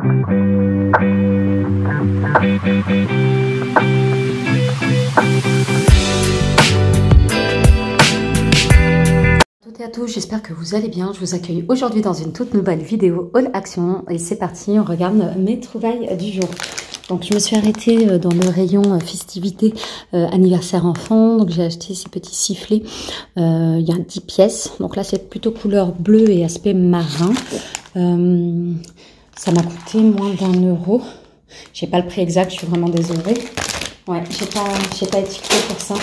Toutes et à tous, j'espère que vous allez bien. Je vous accueille aujourd'hui dans une toute nouvelle vidéo Haul Action et c'est parti, on regarde mes trouvailles du jour. Donc je me suis arrêtée dans le rayon festivités anniversaire enfant, donc j'ai acheté ces petits sifflets, il y a 10 pièces, donc là c'est plutôt couleur bleue et aspect marin. Ça m'a coûté moins d'1 €. J'ai pas le prix exact, je suis vraiment désolée. Ouais, j'ai pas étiqueté pour ça.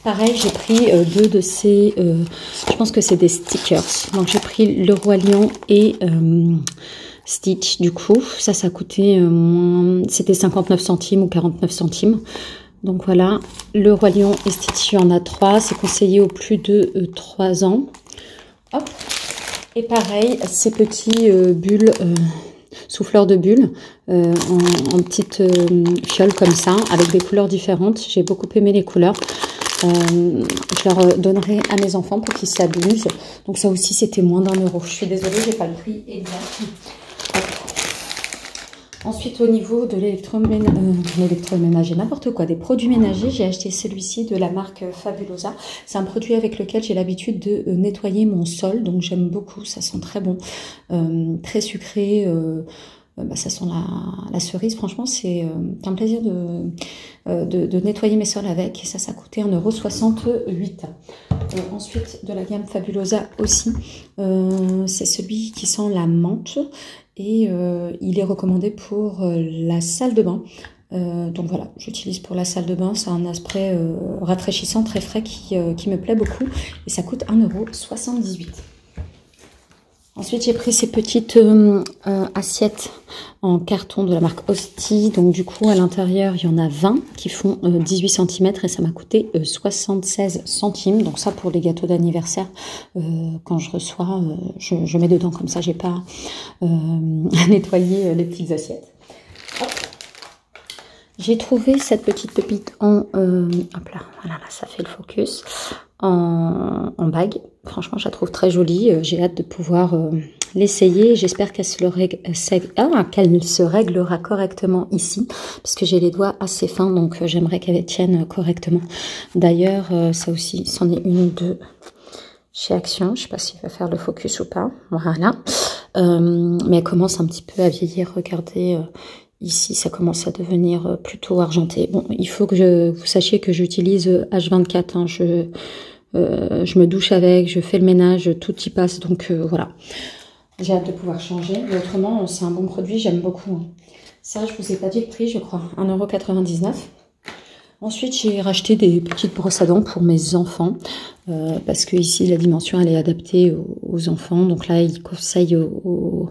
Pareil, j'ai pris deux de ces, je pense que c'est des stickers. Donc j'ai pris le Roi Lion et Stitch. Du coup, ça a coûté moins, c'était 59 centimes ou 49 centimes. Donc voilà, le Roi Lion et Stitch, il y en a 3. C'est conseillé aux plus de 3 ans. Hop. Et pareil, ces petits bulles, souffleurs de bulles en petites fioles comme ça, avec des couleurs différentes. J'ai beaucoup aimé les couleurs. Je leur donnerai à mes enfants pour qu'ils s'amusent. Donc ça aussi, c'était moins d'1 €. Je suis désolée, j'ai pas le prix exact. Ensuite, au niveau de l'électroménager, n'importe quoi, des produits ménagers, j'ai acheté celui-ci de la marque Fabulosa. C'est un produit avec lequel j'ai l'habitude de nettoyer mon sol, donc j'aime beaucoup, ça sent très bon, très sucré. Ça sent la cerise, franchement, c'est un plaisir de nettoyer mes sols avec. Et ça a coûté 1,68 €. Ensuite, de la gamme Fabulosa aussi, c'est celui qui sent la menthe. Et il est recommandé pour la salle de bain. Donc voilà, j'utilise pour la salle de bain. C'est un aspect rafraîchissant, très frais qui me plaît beaucoup. Et ça coûte 1,78 €. Ensuite, j'ai pris ces petites assiettes en carton de la marque Hostie. Donc du coup, à l'intérieur, il y en a 20 qui font 18 cm et ça m'a coûté 76 centimes. Donc ça, pour les gâteaux d'anniversaire, quand je reçois, je mets dedans comme ça. J'ai pas à nettoyer les petites assiettes. Hop. J'ai trouvé cette petite pépite en... hop là, voilà, là, ça fait le focus. En bague. Franchement, je la trouve très jolie. J'ai hâte de pouvoir l'essayer. J'espère qu'elle se réglera correctement ici, parce que j'ai les doigts assez fins, donc j'aimerais qu'elle tienne correctement. D'ailleurs, ça aussi, c'en est une de chez Action. Je sais pas s'il va faire le focus ou pas. Voilà. Mais elle commence un petit peu à vieillir. Regardez... ici, ça commence à devenir plutôt argenté. Bon, il faut que vous sachiez que j'utilise H24. Hein, je me douche avec, je fais le ménage, tout y passe. Donc voilà, j'ai hâte de pouvoir changer. Mais autrement, c'est un bon produit, j'aime beaucoup. Hein. Ça, je vous ai pas dit le prix, je crois, 1,99 €. Ensuite, j'ai racheté des petites brosses à dents pour mes enfants. Parce que ici, la dimension, elle est adaptée aux enfants. Donc là, ils conseillent aux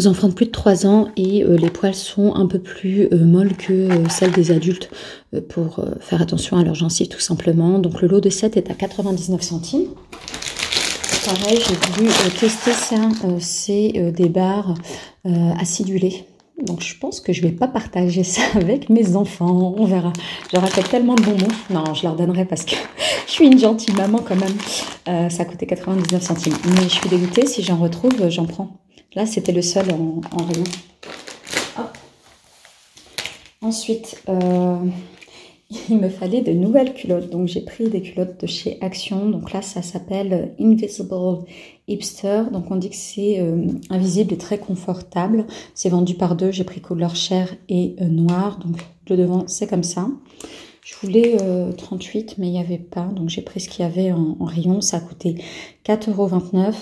enfants de plus de 3 ans et les poils sont un peu plus molles que celles des adultes pour faire attention à leurs gencives tout simplement. Donc le lot de 7 est à 99 centimes. Pareil, j'ai voulu tester ça, c'est des barres acidulées. Donc je pense que je vais pas partager ça avec mes enfants, on verra. Je leur achète tellement de bonbons. Non, je leur donnerai parce que je suis une gentille maman quand même. Ça a coûté 99 centimes. Mais je suis dégoûtée, si j'en retrouve, j'en prends. Là, c'était le seul en rayon. Hop. Ensuite, il me fallait de nouvelles culottes. Donc, j'ai pris des culottes de chez Action. Donc là, ça s'appelle Invisible Hipster. Donc, on dit que c'est invisible et très confortable. C'est vendu par 2. J'ai pris couleur chair et noir. Donc, le devant, c'est comme ça. Je voulais 38, mais il n'y avait pas. Donc, j'ai pris ce qu'il y avait en rayon. Ça a coûté 4,29 €.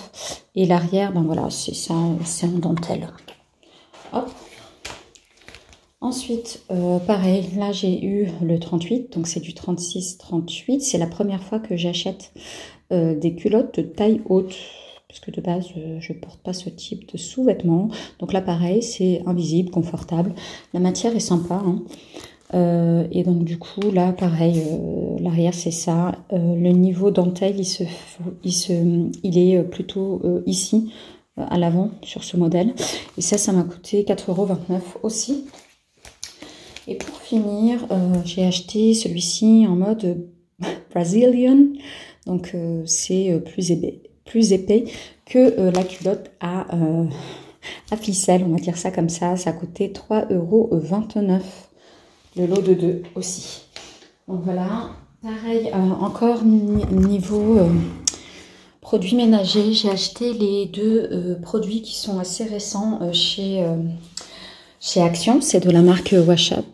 Et l'arrière, ben voilà, c'est ça, c'est en dentelle. Hop. Ensuite, pareil, là, j'ai eu le 38. Donc, c'est du 36-38. C'est la première fois que j'achète des culottes de taille haute. Parce que de base, je ne porte pas ce type de sous-vêtements. Donc là, pareil, c'est invisible, confortable. La matière est sympa, hein. Et donc du coup là pareil, l'arrière c'est ça, le niveau dentelle il est plutôt ici à l'avant sur ce modèle et ça m'a coûté 4,29 € aussi. Et pour finir, j'ai acheté celui-ci en mode Brazilian, donc c'est plus épais que la culotte à à ficelle, on va dire ça comme ça. Ça a coûté 3,29 €. Le lot de 2 aussi. Donc voilà, pareil, encore niveau produits ménagers, j'ai acheté les deux produits qui sont assez récents chez Action. C'est de la marque Wash Up.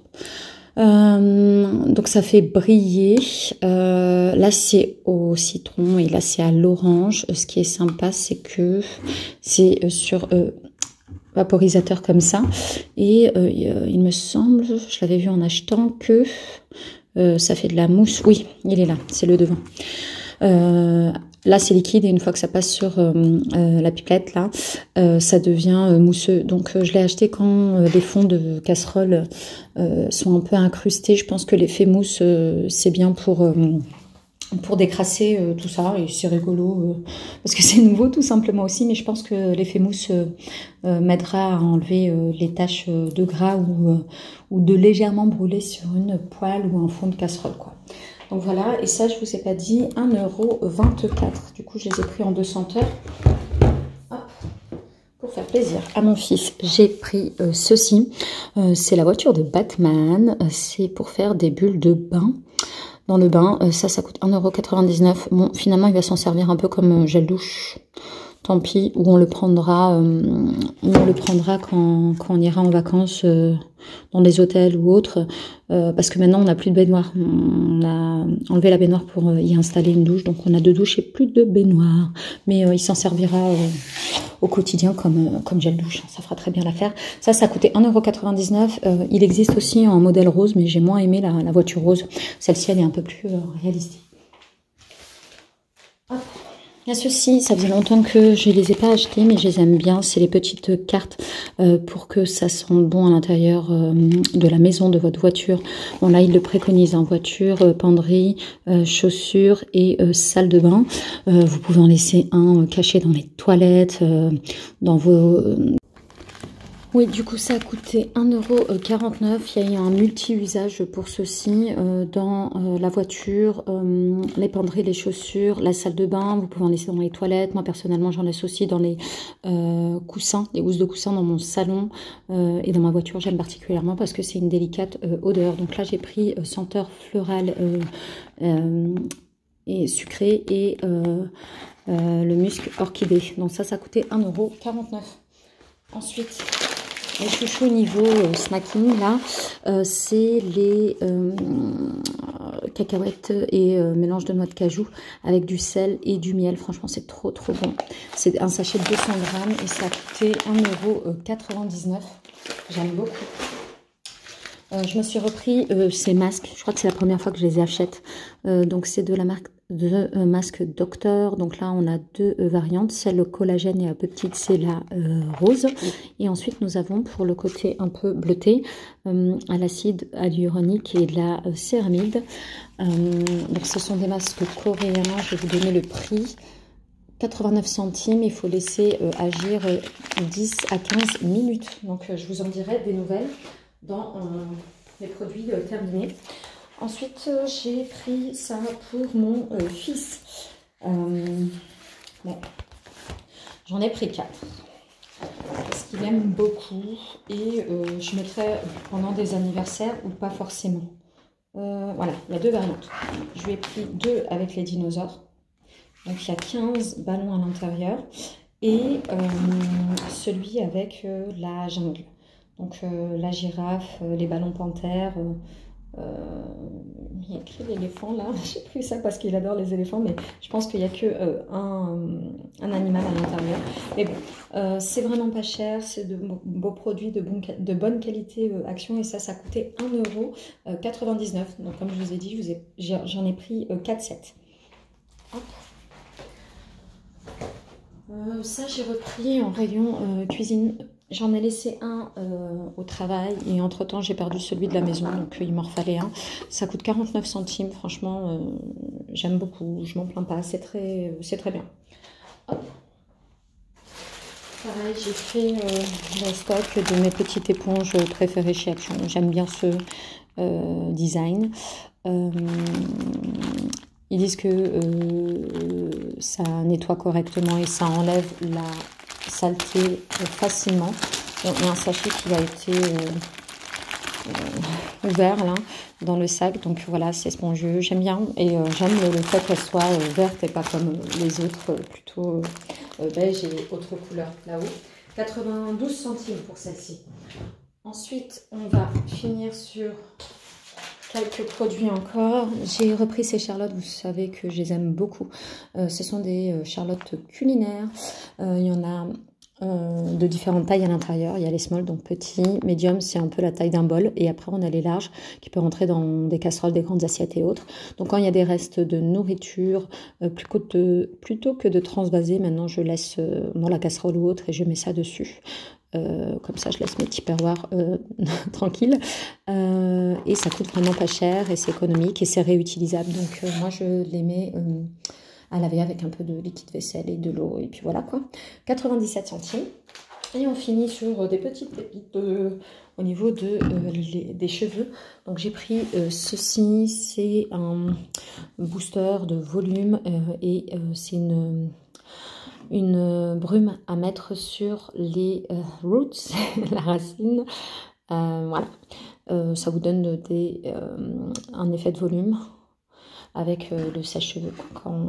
Donc ça fait briller. Là c'est au citron et là c'est à l'orange. Ce qui est sympa, c'est que c'est sur vaporisateur comme ça. Et il me semble, je l'avais vu en achetant, que ça fait de la mousse. Oui, il est là, c'est le devant. Là c'est liquide et une fois que ça passe sur la pipette là, ça devient mousseux. Donc je l'ai acheté quand les fonds de casserole sont un peu incrustés. Je pense que l'effet mousse c'est bien pour décrasser tout ça, et c'est rigolo parce que c'est nouveau tout simplement aussi, mais je pense que l'effet mousse m'aidera à enlever les taches de gras ou de légèrement brûler sur une poêle ou un fond de casserole quoi. Donc voilà, et ça je vous ai pas dit, 1,24 €. Du coup je les ai pris en 200 heures. Hop, pour faire plaisir à mon fils, j'ai pris ceci. C'est la voiture de Batman, c'est pour faire des bulles de bain. Dans le bain, ça coûte 1,99 €. Bon, finalement, il va s'en servir un peu comme gel douche. Tant pis, ou on le prendra quand on ira en vacances dans des hôtels ou autres. Parce que maintenant, on n'a plus de baignoire. On a enlevé la baignoire pour y installer une douche. Donc, on a 2 douches et plus de baignoire. Mais il s'en servira au quotidien comme gel douche. Ça fera très bien l'affaire. Ça coûtait 1,99 €. Il existe aussi en modèle rose, mais j'ai moins aimé la voiture rose. Celle-ci, elle est un peu plus réalistique. Hop. Il y a ceci, ça faisait longtemps que je ne les ai pas achetés, mais je les aime bien. C'est les petites cartes pour que ça sente bon à l'intérieur de la maison de votre voiture. Bon là, il le préconise en voiture, penderie, chaussures et salle de bain. Vous pouvez en laisser un caché dans les toilettes, dans vos... Oui, du coup, ça a coûté 1,49 €. Il y a eu un multi-usage pour ceci dans la voiture, les penderies, les chaussures, la salle de bain. Vous pouvez en laisser dans les toilettes. Moi, personnellement, j'en laisse aussi dans les coussins, les housses de coussins dans mon salon et dans ma voiture. J'aime particulièrement parce que c'est une délicate odeur. Donc là, j'ai pris senteur florale et sucrée et le musc orchidée. Donc ça a coûté 1,49 €. Ensuite... les chouchous niveau snacking, là, c'est les cacahuètes et mélange de noix de cajou avec du sel et du miel. Franchement, c'est trop bon. C'est un sachet de 200 grammes et ça a coûté 1,99 €. J'aime beaucoup. Je me suis repris ces masques. Je crois que c'est la première fois que je les achète. Donc, c'est de la marque de masque Docteur. Donc là, on a 2 variantes. Celle au collagène et un peu petite, c'est la rose. Et ensuite, nous avons pour le côté un peu bleuté, à l'acide hyaluronique et de la céramide. Donc, ce sont des masques coréens. Je vais vous donner le prix. 89 centimes, il faut laisser agir 10 à 15 minutes. Donc, je vous en dirai des nouvelles dans les produits terminés. Ensuite, j'ai pris ça pour mon fils. Bon, j'en ai pris 4 parce qu'il aime beaucoup et je mettrai pendant des anniversaires ou pas forcément. Voilà, il y a 2 variantes. Je lui ai pris 2 avec les dinosaures. Donc, il y a 15 ballons à l'intérieur et celui avec la jungle. Donc la girafe, les ballons panthères, il y a écrit l'éléphant là, j'ai pris ça parce qu'il adore les éléphants, mais je pense qu'il n'y a que un animal à l'intérieur. Mais bon, c'est vraiment pas cher, c'est de beaux produits de bonne qualité Action, et ça coûtait 1,99 €. Donc comme je vous ai dit, j'en ai pris 4 sets. Hop. Ça j'ai repris en rayon cuisine. J'en ai laissé un au travail et entre temps j'ai perdu celui de la maison, donc il m'en refallait un. Ça coûte 49 centimes, franchement j'aime beaucoup, je m'en plains pas, c'est très bien. Hop. Pareil, j'ai fait le stock de mes petites éponges préférées chez Action. J'aime bien ce design. Ils disent que ça nettoie correctement et ça enlève la saleté facilement. Bon, il y a un sachet qui a été ouvert là dans le sac, donc voilà, c'est spongieux, j'aime bien, et j'aime le fait qu'elle soit verte et pas comme les autres plutôt beige et autres couleurs là-haut. 92 centimes pour celle-ci. Ensuite on va finir sur quelques produits encore. J'ai repris ces charlottes, vous savez que je les aime beaucoup. Ce sont des charlottes culinaires. Il y en a de différentes tailles à l'intérieur. Il y a les small, donc petits, medium, c'est un peu la taille d'un bol. Et après, on a les larges qui peuvent rentrer dans des casseroles, des grandes assiettes et autres. Donc, quand il y a des restes de nourriture, plutôt que de transvaser, maintenant, je laisse dans la casserole ou autre et je mets ça dessus. Comme ça, je laisse mes tupperwares tranquilles. Et ça coûte vraiment pas cher et c'est économique et c'est réutilisable. Donc, moi, je les mets à laver avec un peu de liquide vaisselle et de l'eau. Et puis voilà quoi. 97 centimes. Et on finit sur des petites pépites au niveau des cheveux. Donc j'ai pris ceci. C'est un booster de volume et c'est une brume à mettre sur les roots, la racine. Voilà. Ça vous donne un effet de volume avec le sèche-cheveux quand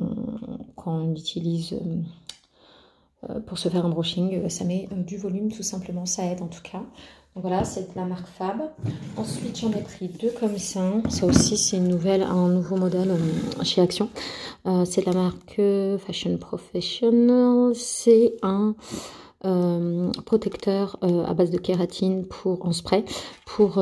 on l'utilise pour se faire un brushing. Ça met du volume tout simplement, ça aide en tout cas. Donc voilà, c'est de la marque Fab. Ensuite, j'en ai pris deux comme ça. Ça aussi, c'est un nouveau modèle chez Action. C'est de la marque Fashion Professional. C'est un protecteur à base de kératine en spray pour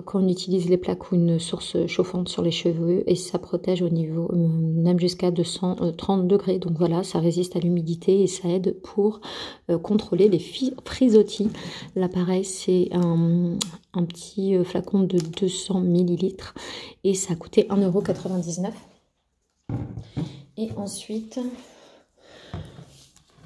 quand on utilise les plaques ou une source chauffante sur les cheveux, et ça protège au niveau même jusqu'à 230 degrés. Donc voilà, ça résiste à l'humidité et ça aide pour contrôler les frisottis. Là pareil, c'est un petit flacon de 200 ml et ça a coûté 1,99 €. Et ensuite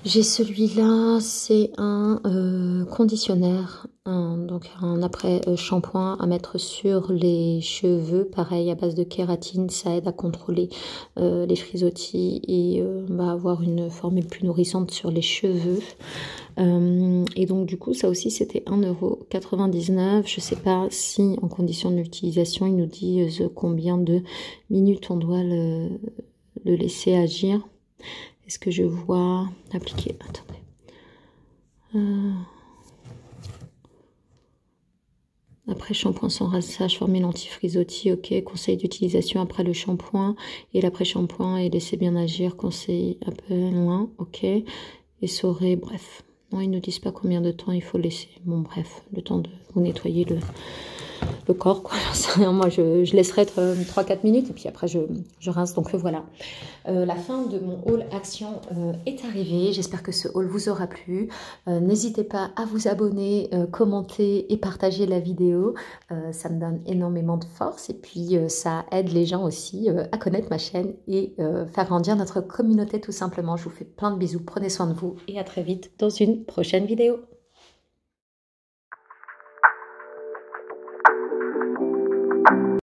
j'ai celui-là, c'est un conditionnaire, donc un après shampoing à mettre sur les cheveux, pareil à base de kératine, ça aide à contrôler les frisottis et avoir une formule plus nourrissante sur les cheveux. Et donc du coup ça aussi c'était 1,99 €. Je sais pas si en condition d'utilisation ils nous disent combien de minutes on doit le laisser agir. Est-ce que je vois appliquer? Attendez. Après shampoing sans rinçage, formule anti-frisottis, ok. Conseil d'utilisation après le shampoing et l'après-shampoing et laisser bien agir, conseil un peu loin, ok. Essorer, bref. Non, ils ne disent pas combien de temps il faut laisser. Bon, bref, le temps de vous nettoyer le corps, quoi. Moi, je laisserai 3-4 minutes et puis après, je rince. Donc, voilà. La fin de mon haul Action est arrivée. J'espère que ce haul vous aura plu. N'hésitez pas à vous abonner, commenter et partager la vidéo. Ça me donne énormément de force et puis ça aide les gens aussi à connaître ma chaîne et faire grandir notre communauté tout simplement. Je vous fais plein de bisous. Prenez soin de vous et à très vite dans une prochaine vidéo.